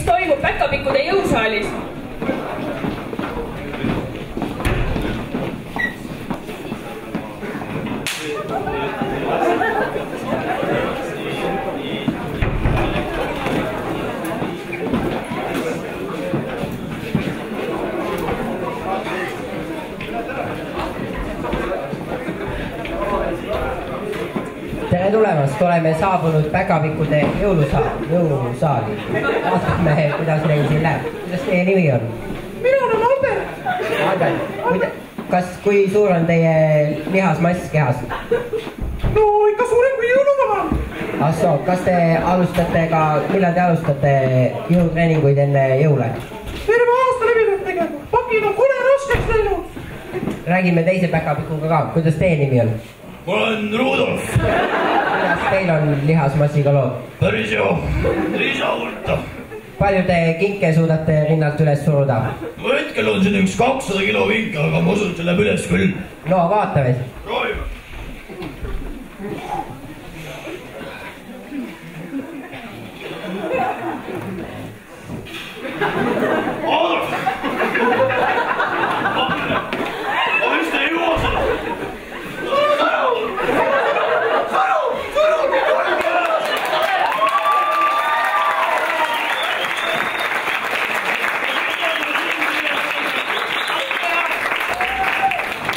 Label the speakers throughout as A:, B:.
A: toimub Päkapikkude jõusaalis.
B: Tere tulemast, oleme saabunud Päkapikkude jõulusaali. Vaatame, kuidas neil siin läheb. Kuidas teie nimi on?
C: Mina olen Albert.
B: Albert, kui suur on teie lihasmass kehas?
C: No ikka suurem kui jõulukava.
B: Ahsoo, kas te alustate ka, millal te alustate jõutreeninguid enne jõule?
C: Terve aasta läbi peab tegema. Pakid on kole raskeks läinud.
B: Räägime teise Päkapikuga ka. Kuidas teie nimi on?
D: Ma olen Rudolf.
B: Kuidas teil on lihasmassiga lood?
D: Päris hea. Ei saa võtta.
B: Palju te kinke suudate rinnalt üles suruda?
D: Hetkel on siin üks 200 kilo vinke, aga ma usun, et see läheb üles küll.
B: No vaatame.
D: Proovime.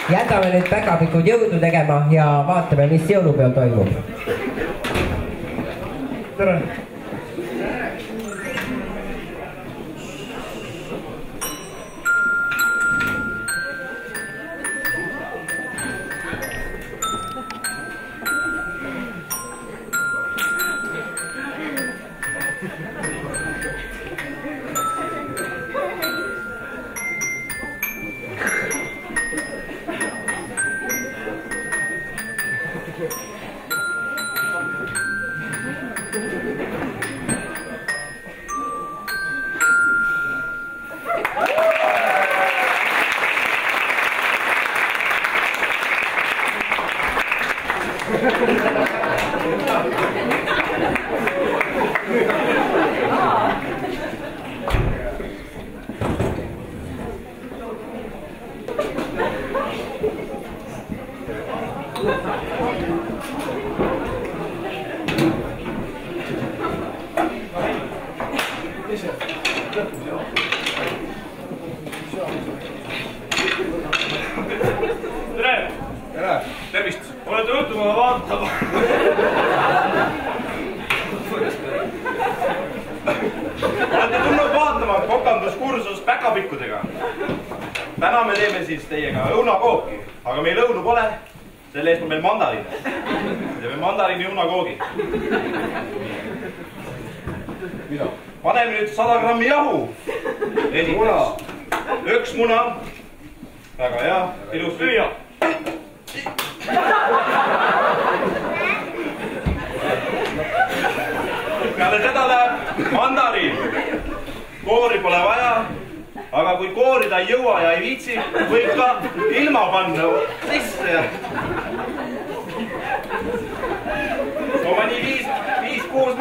B: Jätame nüüd Päkapikud jõudu tegema ja vaatame, mis jõulupeol toimub.
C: Tere.
D: Tervist! Olete õhtumaale vaatama. Olete tulnud vaatama kokanduskursust Päkapikkudega. Täna me teeme siis teiega õunakooki, aga meil õunu pole. Selle eest on meil mandariine. Teeme mandariini õunakoogi. Paneme nüüd 100 grammi jahu. Esiteks. Üks muna. Väga hea. Ilus lüüa. Peale seda läheb mandariin. Koori pole vaja, aga kui koorida ei jõua ja ei viitsi, võib ka ilma panna sisse. Oma nii 5-6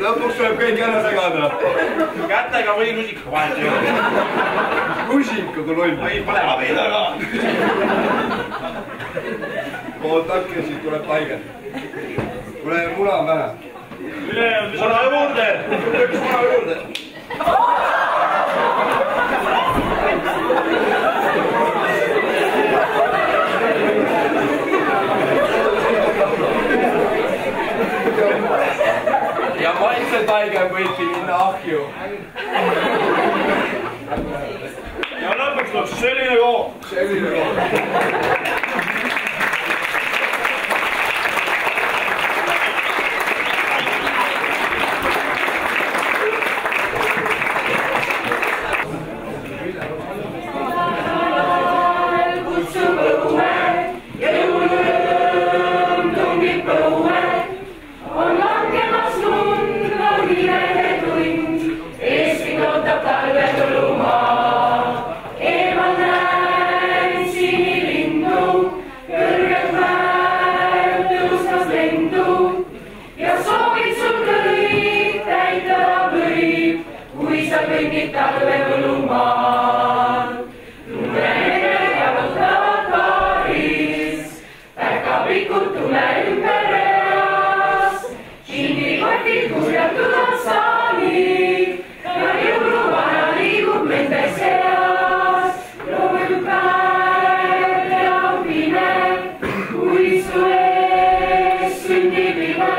D: Lõpuks tuleb kõik ära segada. Kätega või lusika vahel ei ole. Lusikaga loll. Või põlema veid ära. Ootake, siis tuleb paiget. Tule muna on vähe. Muna juurde. Üks muna juurde. Ja maitselt haigem võiti minna ahju. Ja lõpuks tuleb selline kook. Selline kook.
E: Eesti ootab talve sa kõnnid talve võlumaal. Tuulemehed jalutavad baaris, päkapikud tule ümber reas. Džinnikotil kurjatuvad saanid ja jõuluvana liigub nende seas. Jõulupäev ja pime, kui su ees sünnib ime.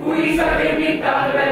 E: Kui sa kõnnid talve